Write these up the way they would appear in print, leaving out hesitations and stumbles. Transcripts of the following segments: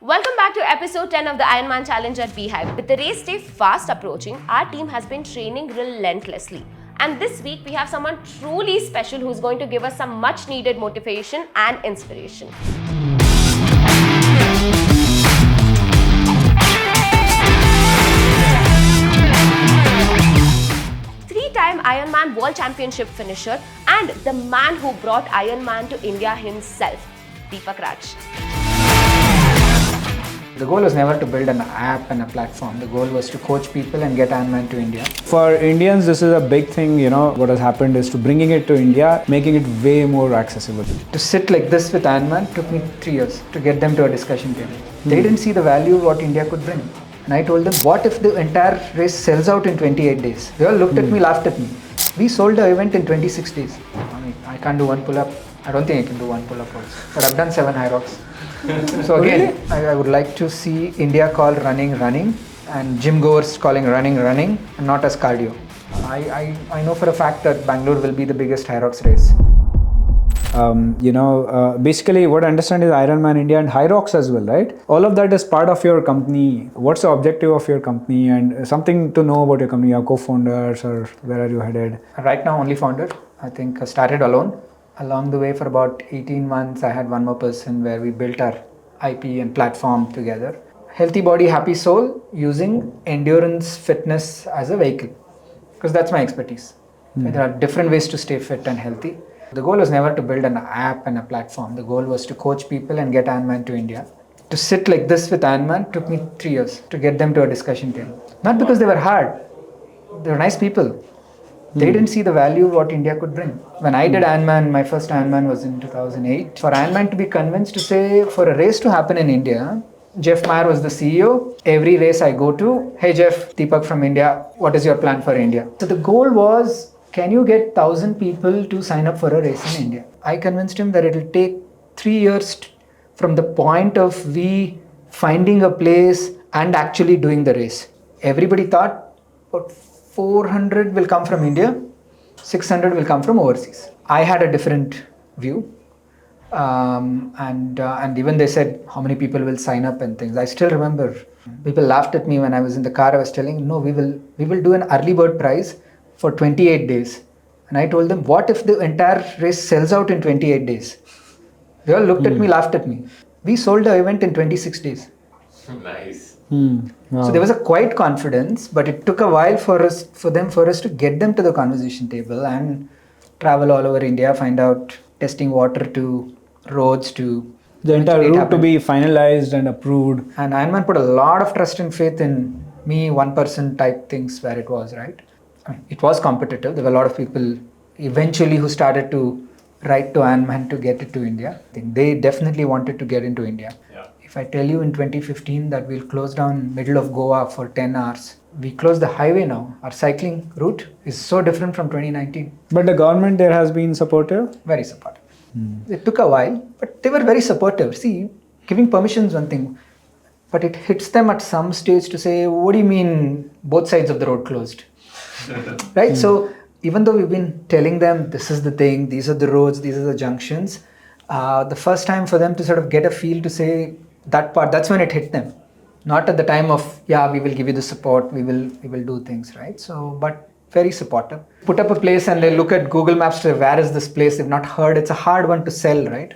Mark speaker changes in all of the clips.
Speaker 1: Welcome back to episode 10 of the IronMan Challenge at BHIVE. With the race day fast approaching, our team has been training relentlessly. And this week we have someone truly special who's going to give us some much needed motivation and inspiration. Three-time Ironman World Championship finisher and the man who brought Ironman to India himself, Deepak Raj.
Speaker 2: The goal was never to build an app and a platform. The goal was to coach people and get IronMan to India.
Speaker 3: For Indians, this is a big thing, what has happened is to bringing it to India, making it way more accessible.
Speaker 2: To sit like this with IronMan took me 3 years to get them to a discussion table. They didn't see the value of what India could bring. And I told them, what if the entire race sells out in 28 days? They all looked at me, laughed at me. We sold the event in 26 days. I can't do one pull-up. I don't think I can do one pull-up also. But I've done 7 high rocks. So again, I would like to see India call running and gym goers calling running and not as cardio. I know for a fact that Bangalore will be the biggest high rocks race.
Speaker 3: Basically what I understand is Ironman India and High Rocks as well, right? All of that is part of your company. What's the objective of your company and something to know about your company? Your co-founders or where are you headed?
Speaker 2: Right now only founder. I think I started alone. Along the way for about 18 months, I had one more person where we built our IP and platform together. Healthy body, happy soul, using endurance fitness as a vehicle. Because that's my expertise. There are different ways to stay fit and healthy. The goal was never to build an app and a platform. The goal was to coach people and get IronMan to India. To sit like this with IronMan took me 3 years to get them to a discussion table. Not because they were hard. They were nice people. They didn't see the value of what India could bring. When I did IronMan, my first IronMan was in 2008. For IronMan to be convinced to say, for a race to happen in India, Jeff Meyer was the CEO. Every race I go to, hey Jeff, Deepak from India, what is your plan for India? So the goal was, can you get 1,000 people to sign up for a race in India? I convinced him that it will take 3 years from the point of we finding a place and actually doing the race. Everybody thought, about 400 will come from India, 600 will come from overseas. I had a different view. And even they said how many people will sign up and things. I still remember people laughed at me when I was in the car. I was telling, no, we will do an early bird prize for 28 days. And I told them, what if the entire race sells out in 28 days? They all looked at me, laughed at me. We sold the event in 26 days.
Speaker 4: Nice.
Speaker 3: Wow.
Speaker 2: So there was a quiet confidence, but it took a while for us to get them to the conversation table and travel all over India, find out testing water to roads to
Speaker 3: the entire route to be finalized and approved.
Speaker 2: And Ironman put a lot of trust and faith in me, one person type things where it was, right? I mean, it was competitive. There were a lot of people eventually who started to write to Ironman to get it to India. I think they definitely wanted to get into India.
Speaker 4: Yeah.
Speaker 2: If I tell you in 2015 that we'll close down middle of Goa for 10 hours, we closed the highway now. Our cycling route is so different from 2019.
Speaker 3: But the government there has been supportive?
Speaker 2: Very supportive. It took a while, but they were very supportive. See, giving permission is one thing, but it hits them at some stage to say, what do you mean both sides of the road closed? Right? So even though we've been telling them this is the thing, these are the roads, these are the junctions, the first time for them to sort of get a feel to say that part, that's when it hit them. Not at the time of, yeah, we will give you the support, we will do things, right? So, but very supportive. Put up a place and they look at Google Maps to say, where is this place? They've not heard. It's a hard one to sell, right?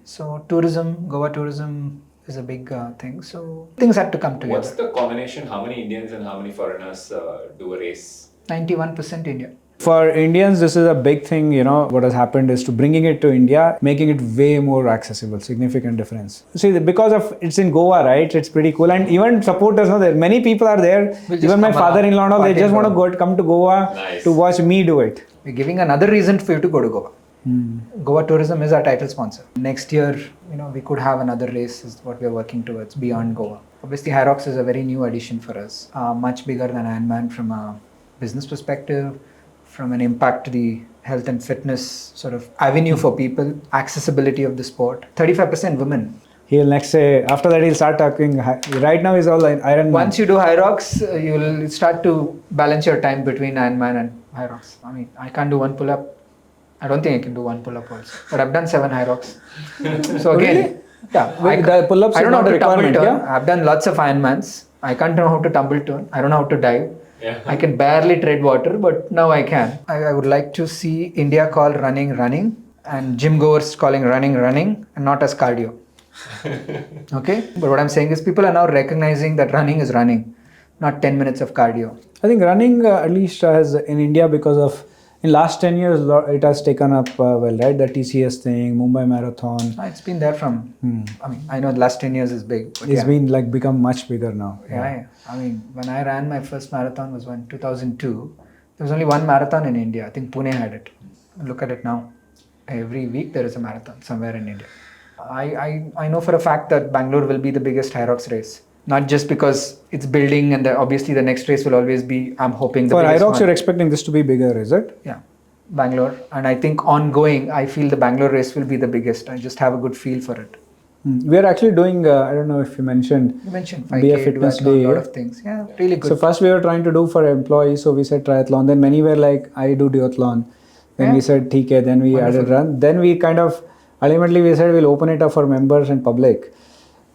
Speaker 2: So tourism, Goa tourism is a big thing. So things had to come together.
Speaker 4: What's the combination? How many Indians and how many foreigners do a race?
Speaker 2: 91% India.
Speaker 3: For Indians, this is a big thing, what has happened is to bringing it to India, making it way more accessible, significant difference. See, because of it's in Goa, right? It's pretty cool. And even supporters, there many people are there. Even my father-in-law, they just want to come to Goa to watch me do it.
Speaker 2: We're giving another reason for you to go to Goa. Goa Tourism is our title sponsor. Next year, we could have another race is what we're working towards beyond Goa. Obviously, High Rocks is a very new addition for us. Much bigger than Ironman from a business perspective, from an impact to the health and fitness sort of avenue for people, accessibility of the sport. 35% women.
Speaker 3: He'll next say, after that he'll start talking, right now he's all Ironman.
Speaker 2: Once you do High Rocks, you'll start to balance your time between Ironman and High Rocks. I mean, I can't do one pull-up. I don't think I can do one pull-up also. But I've done 7 High Rocks. So again, Yeah,
Speaker 3: The pull-ups
Speaker 2: I
Speaker 3: is
Speaker 2: don't know
Speaker 3: not
Speaker 2: how
Speaker 3: a
Speaker 2: to tumble
Speaker 3: requirement,
Speaker 2: turn.
Speaker 3: yeah?
Speaker 2: I've done lots of Ironmans. I can't know how to tumble turn. I don't know how to dive.
Speaker 4: Yeah.
Speaker 2: I can barely tread water, but now I can. I would like to see India call running, and gym goers calling running, and not as cardio. Okay? But what I'm saying is people are now recognizing that running is running, not 10 minutes of cardio.
Speaker 3: I think running at least has in India because of in last 10 years it has taken up well, right? The TCS thing, Mumbai Marathon.
Speaker 2: It's been there from, I mean, I know the last 10 years is big. But
Speaker 3: It's been like become much bigger now.
Speaker 2: Yeah. I mean, when I ran my first marathon was when 2002. There was only one marathon in India. I think Pune had it. Look at it now. Every week there is a marathon somewhere in India. I know for a fact that Bangalore will be the biggest Hyrox race. Not just because it's building and obviously the next race will always be, I'm hoping, the
Speaker 3: For
Speaker 2: biggest
Speaker 3: Hyrox,
Speaker 2: one.
Speaker 3: you're expecting this to be bigger, is it?
Speaker 2: Yeah, Bangalore. And I think ongoing, I feel the Bangalore race will be the biggest. I just have a good feel for it.
Speaker 3: We are actually doing, I don't know if you mentioned,
Speaker 2: You mentioned
Speaker 3: Be a
Speaker 2: 5K,
Speaker 3: Fitness
Speaker 2: duathlon,
Speaker 3: Day.
Speaker 2: a lot of things. Yeah, really good.
Speaker 3: So first we were trying to do for employees, so we said triathlon. Then many were like, I do duathlon. Then we said TK. Then we added run. Then we kind of ultimately we said we'll open it up for members and public,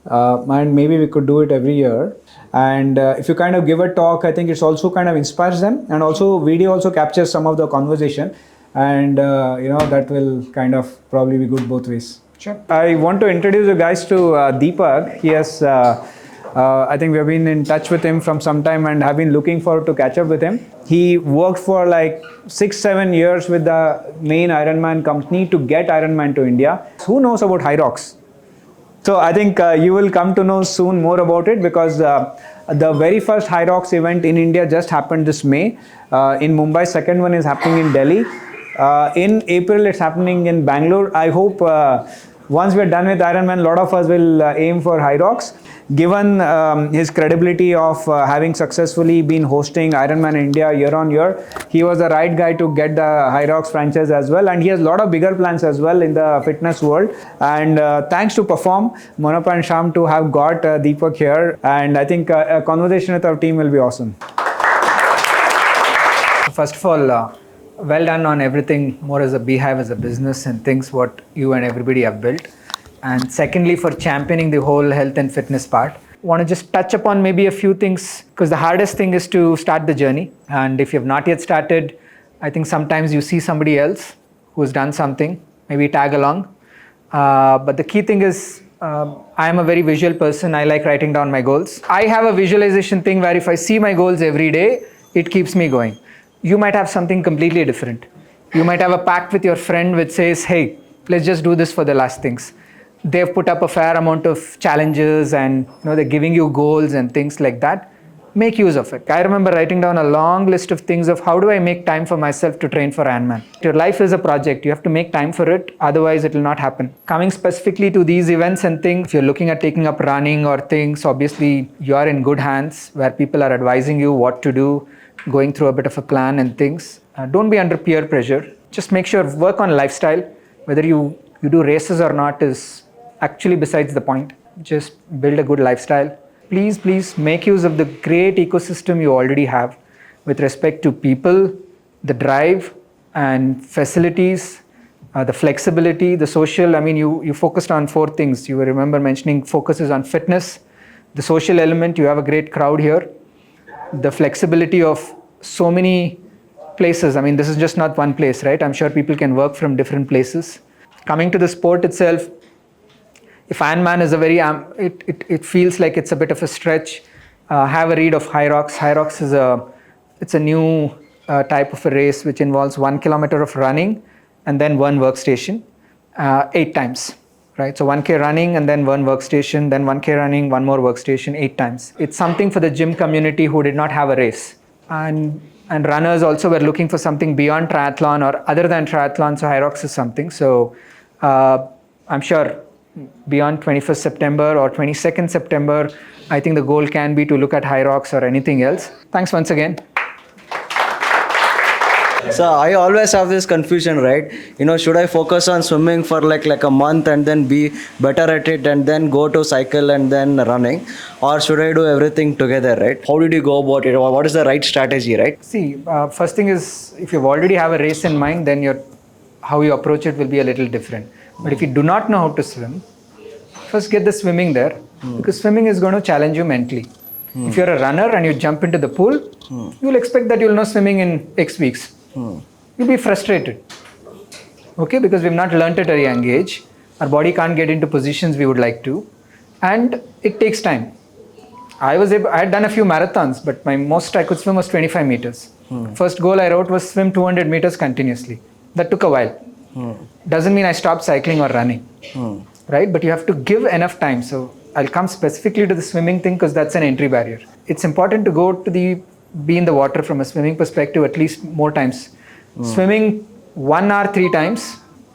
Speaker 3: and maybe we could do it every year. And if you kind of give a talk, I think it's also kind of inspires them, and also video also captures some of the conversation, and that will kind of probably be good both ways.
Speaker 2: Sure.
Speaker 3: I want to introduce you guys to Deepak. He has, I think we have been in touch with him from some time and have been looking forward to catch up with him. He worked for like 6-7 years with the main IronMan company to get IronMan to India. Who knows about Hyrox? So I think you will come to know soon more about it because the very first Hyrox event in India just happened this May in Mumbai. Second one is happening in Delhi. In April, it's happening in Bangalore. I hope once we're done with Ironman, a lot of us will aim for Hyrox. Given his credibility of having successfully been hosting Ironman India year on year, he was the right guy to get the Hyrox franchise as well. And he has a lot of bigger plans as well in the fitness world. And thanks to Perform, Manapa and Sham to have got Deepak here. And I think a conversation with our team will be awesome.
Speaker 2: First of all, well done on everything more as a BHIVE as a business and things what you and everybody have built. And secondly, for championing the whole health and fitness part. Want to just touch upon maybe a few things because the hardest thing is to start the journey. And if you have not yet started, I think sometimes you see somebody else who's done something, maybe tag along. But the key thing is I am a very visual person. I like writing down my goals. I have a visualization thing where if I see my goals every day, it keeps me going. You might have something completely different. You might have a pact with your friend which says, hey, let's just do this for the last things. They've put up a fair amount of challenges and they're giving you goals and things like that. Make use of it. I remember writing down a long list of things of how do I make time for myself to train for Ironman. Your life is a project. You have to make time for it. Otherwise, it will not happen. Coming specifically to these events and things, if you're looking at taking up running or things, obviously you are in good hands where people are advising you what to do, going through a bit of a plan and things. Don't be under peer pressure. Just make sure work on lifestyle. Whether you do races or not is actually besides the point. Just build a good lifestyle. Please make use of the great ecosystem you already have with respect to people, the drive and facilities, the flexibility, the social. I mean, you focused on 4 things. You remember mentioning focuses on fitness, the social element. You have a great crowd here. The flexibility of so many places. I mean, this is just not one place, right? I'm sure people can work from different places. Coming to the sport itself, if Ironman is a very, it feels like it's a bit of a stretch. Have a read of Hyrox. Hyrox is it's a new type of a race which involves 1 kilometer of running and then 1 workstation, 8 times. Right, so 1K running and then 1 workstation, then 1K running, 1 more workstation, 8 times. It's something for the gym community who did not have a race. And runners also were looking for something beyond triathlon or other than triathlon, so Hyrox is something. So I'm sure beyond 21st September or 22nd September, I think the goal can be to look at Hyrox or anything else. Thanks once again.
Speaker 5: So I always have this confusion, right? Should I focus on swimming for like a month and then be better at it and then go to cycle and then running, or should I do everything together, right? How did you go about it? What is the right strategy, right?
Speaker 2: See, first thing is if you already have a race in mind, then how you approach it will be a little different. But if you do not know how to swim, first get the swimming there, because swimming is going to challenge you mentally. If you're a runner and you jump into the pool, you'll expect that you'll know swimming in X weeks. You'll be frustrated. Okay, because we've not learnt at a young age. Our body can't get into positions we would like to, and it takes time. I had done a few marathons, but my most I could swim was 25 meters. First goal I wrote was swim 200 meters continuously. That took a while. Doesn't mean I stopped cycling or running, right? But you have to give enough time. So I'll come specifically to the swimming thing because that's an entry barrier. It's important to be in the water from a swimming perspective at least more times. Swimming 1 hour 3 times,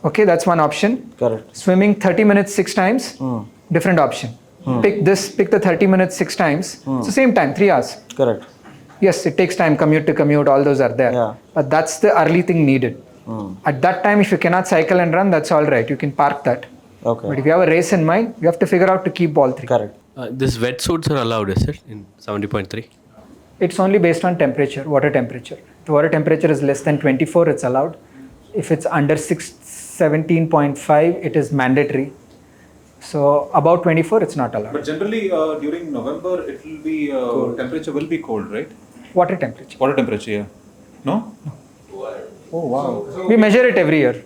Speaker 2: okay, that's one option.
Speaker 5: Correct.
Speaker 2: Swimming 30 minutes 6 times, different option. Pick the 30 minutes 6 times. It's the same time, 3 hours.
Speaker 5: Correct.
Speaker 2: Yes, it takes time, commute to commute, all those are there.
Speaker 5: Yeah.
Speaker 2: But that's the early thing needed. At that time, if you cannot cycle and run, that's all right. You can park that.
Speaker 5: Okay.
Speaker 2: But if you have a race in mind, you have to figure out to keep all 3.
Speaker 5: Correct.
Speaker 6: This wetsuits are allowed, is it, in 70.3?
Speaker 2: It's only based on temperature, water temperature. If the water temperature is less than 24, it's allowed. If it's under 17.5, it is mandatory. So above 24, it's not allowed.
Speaker 7: But generally, during November, it will be temperature will be cold, right?
Speaker 2: Water temperature.
Speaker 7: Water temperature, yeah. No?
Speaker 2: Oh wow. We measure it every year.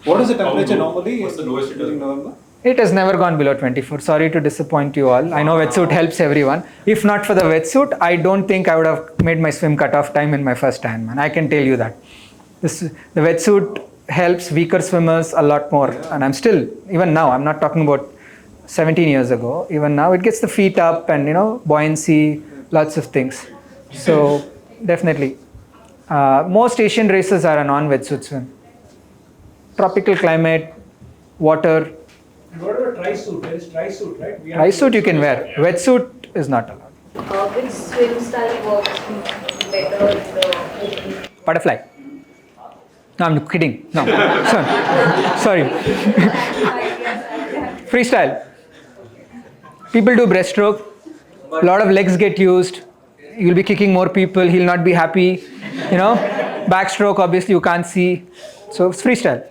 Speaker 7: What is the temperature normally
Speaker 4: What's the lowest it
Speaker 7: during
Speaker 4: is?
Speaker 7: November?
Speaker 2: It has never gone below 24. Sorry to disappoint you all. I know wetsuit helps everyone. If not for the wetsuit, I don't think I would have made my swim cutoff time in my first Ironman. I can tell you that. The wetsuit helps weaker swimmers a lot more. And I'm still, even now, I'm not talking about 17 years ago. Even now, it gets the feet up and, buoyancy, lots of things. So, definitely. Most Asian races are a non-wetsuit swim. Tropical climate, water.
Speaker 3: What about tri-suit? There is tri-suit, right?
Speaker 2: Tri-suit you can wear. Wetsuit is not allowed.
Speaker 8: Which swim style works better in the open?
Speaker 2: Butterfly. No, I'm kidding. No. Sorry. Freestyle. People do breaststroke. A lot of legs get used. You'll be kicking more people. He'll not be happy. Backstroke, obviously, you can't see. So it's freestyle.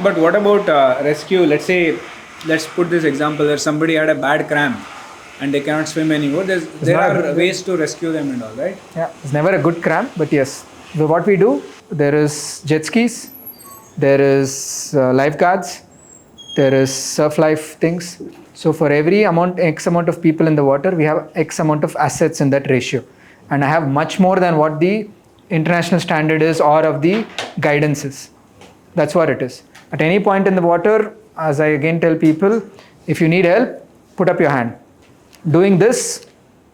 Speaker 3: But what about rescue? Let's put this example that somebody had a bad cramp and they cannot swim anymore. There are ways to rescue them and all, right?
Speaker 2: Yeah, it's never a good cramp, but yes. So what we do, there is jet skis, there is lifeguards, there is surf life things. So for every X amount of people in the water, we have X amount of assets in that ratio. And I have much more than what the international standard is or of the guidance is. That's what it is. At any point in the water, as I again tell people, if you need help, put up your hand. Doing this,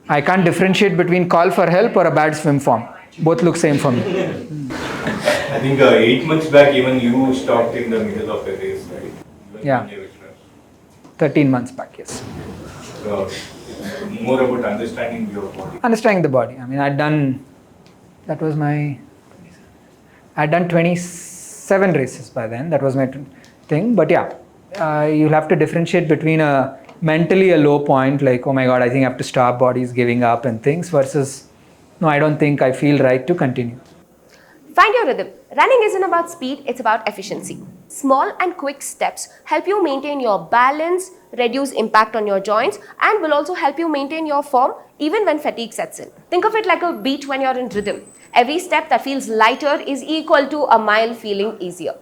Speaker 2: I can't differentiate between call for help or a bad swim form. Both look same for me.
Speaker 4: I think 8 months back, even you stopped in the middle of a race, right?
Speaker 2: Yeah. 13 months back, yes.
Speaker 4: More about understanding your body.
Speaker 2: Understanding the body. I mean, I'd done 27 races by then. That was my thing. But yeah, you'll have to differentiate between mentally a low point, like, oh my God, I think I have to stop, body's giving up and things, versus, no, I don't think I feel right to continue.
Speaker 1: Find your rhythm. Running isn't about speed, it's about efficiency. Small and quick steps help you maintain your balance, reduce impact on your joints, and will also help you maintain your form even when fatigue sets in. Think of it like a beat when you're in rhythm. Every step that feels lighter is equal to a mile feeling easier.